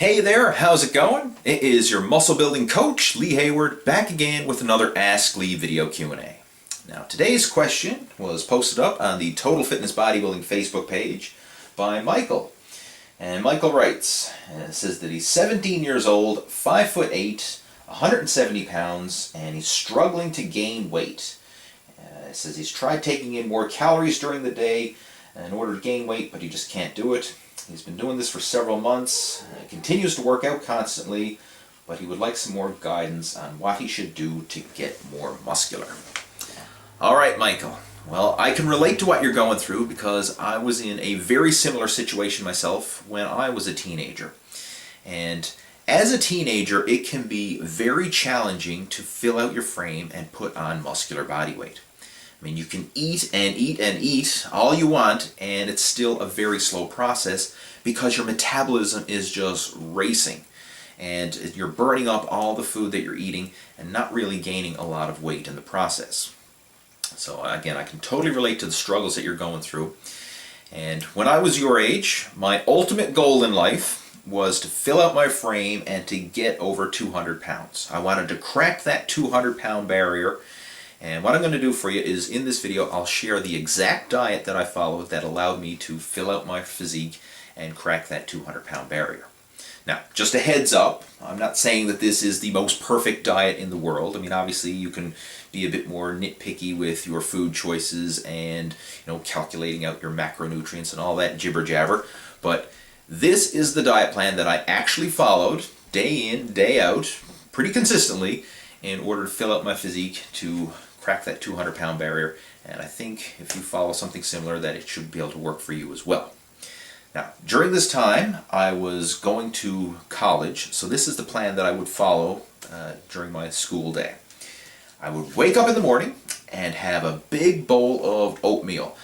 Hey there, how's it going? It is your muscle building coach, Lee Hayward, back again with another Ask Lee video Q&A. Now today's question was posted up on the Total Fitness Bodybuilding Facebook page by Michael. And Michael writes, says that he's 17 years old, 5'8", 170 pounds, and he's struggling to gain weight. Says he's tried taking in more calories during the day in order to gain weight, but he just can't do it. He's been doing this for several months, continues to work out constantly, but he would like some more guidance on what he should do to get more muscular. All right, Michael. Well, I can relate to what you're going through because I was in a very similar situation myself when I was a teenager. And as a teenager, it can be very challenging to fill out your frame and put on muscular body weight. I mean, you can eat and eat and eat all you want, and it's still a very slow process because your metabolism is just racing. And you're burning up all the food that you're eating and not really gaining a lot of weight in the process. So again, I can totally relate to the struggles that you're going through. And when I was your age, my ultimate goal in life was to fill out my frame and to get over 200 pounds. I wanted to crack that 200-pound barrier. And what I'm going to do for you is in this video I'll share the exact diet that I followed that allowed me to fill out my physique and crack that 200-pound barrier. Now, just a heads up, I'm not saying that this is the most perfect diet in the world. I mean, obviously you can be a bit more nitpicky with your food choices and, calculating out your macronutrients and all that jibber jabber. But this is the diet plan that I actually followed day in, day out, pretty consistently in order to fill out my physique to crack that 200-pound barrier, and I think if you follow something similar that it should be able to work for you as well. Now, during this time I was going to college, so this is the plan that I would follow during my school day. I would wake up in the morning and have a big bowl of oatmeal,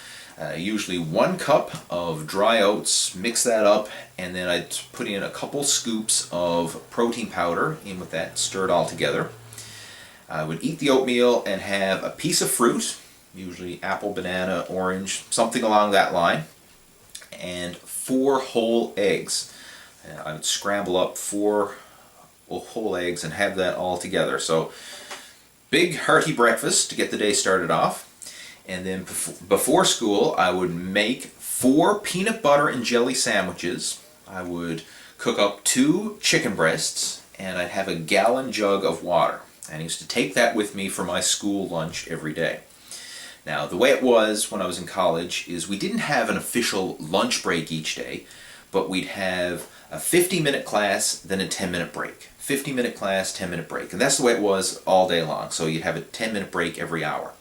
usually 1 cup of dry oats, mix that up, and then I'd put in a couple scoops of protein powder in with that, stir it all together. I would eat the oatmeal and have a piece of fruit, usually apple, banana, orange, something along that line, and 4 whole eggs. I would scramble up 4 whole eggs and have that all together. So big hearty breakfast to get the day started off. And then before school I would make 4 peanut butter and jelly sandwiches. I would cook up 2 chicken breasts, and I'd have a gallon jug of water. And I used to take that with me for my school lunch every day. Now, the way it was when I was in college is we didn't have an official lunch break each day, but we'd have a 50-minute class, then a 10-minute break. 50-minute class, 10-minute break. And that's the way it was all day long. So you'd have a 10-minute break every hour.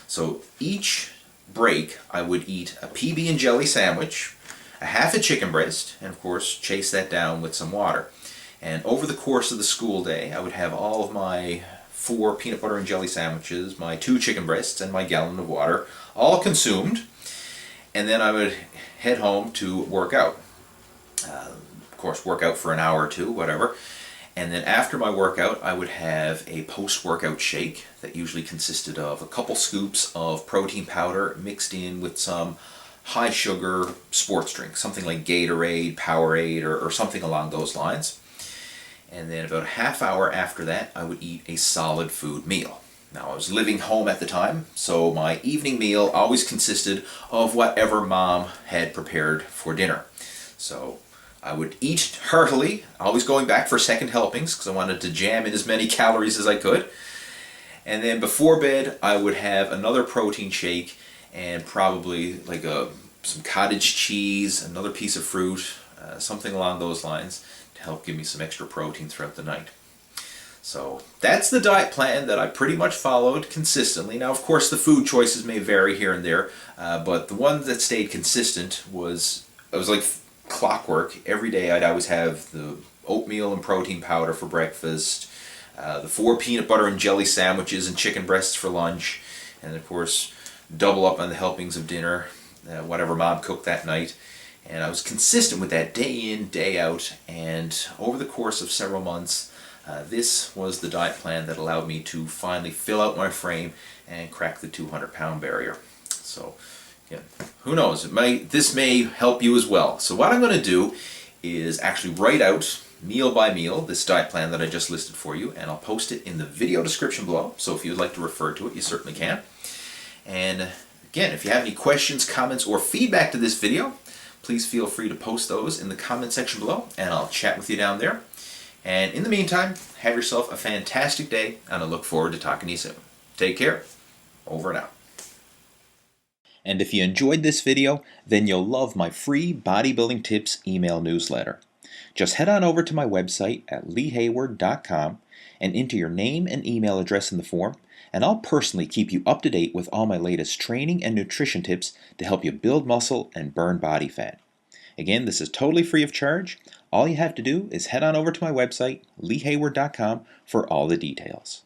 So each break, I would eat a PB and jelly sandwich, a half a chicken breast, and of course, chase that down with some water. And over the course of the school day, I would have all of my 4 peanut butter and jelly sandwiches, my 2 chicken breasts, and my gallon of water, all consumed. And then I would head home to work out. Of course, work out for an hour or 2, whatever. And then after my workout, I would have a post-workout shake that usually consisted of a couple scoops of protein powder mixed in with some high-sugar sports drink, something like Gatorade, Powerade, or something along those lines. And then about a half hour after that, I would eat a solid food meal. Now, I was living home at the time, so my evening meal always consisted of whatever Mom had prepared for dinner. So I would eat heartily, always going back for second helpings because I wanted to jam in as many calories as I could. And then before bed, I would have another protein shake and probably like some cottage cheese, another piece of fruit, something along those lines, help give me some extra protein throughout the night. So that's the diet plan that I pretty much followed consistently. Now, of course, the food choices may vary here and there, but the one that stayed consistent was like clockwork. Every day I'd always have the oatmeal and protein powder for breakfast, the 4 peanut butter and jelly sandwiches and chicken breasts for lunch, and of course double up on the helpings of dinner, whatever Mom cooked that night. And I was consistent with that day in, day out, and over the course of several months, this was the diet plan that allowed me to finally fill out my frame and crack the 200-pound barrier. So, again, who knows, this may help you as well. So what I'm going to do is actually write out meal by meal, this diet plan that I just listed for you, and I'll post it in the video description below, so if you would like to refer to it, you certainly can. And again, if you have any questions, comments, or feedback to this video, please feel free to post those in the comment section below, and I'll chat with you down there. And in the meantime, have yourself a fantastic day, and I look forward to talking to you soon. Take care. Over and out. And if you enjoyed this video, then you'll love my free bodybuilding tips email newsletter. Just head on over to my website at leehayward.com and enter your name and email address in the form, and I'll personally keep you up to date with all my latest training and nutrition tips to help you build muscle and burn body fat. Again, this is totally free of charge. All you have to do is head on over to my website, leehayward.com, for all the details.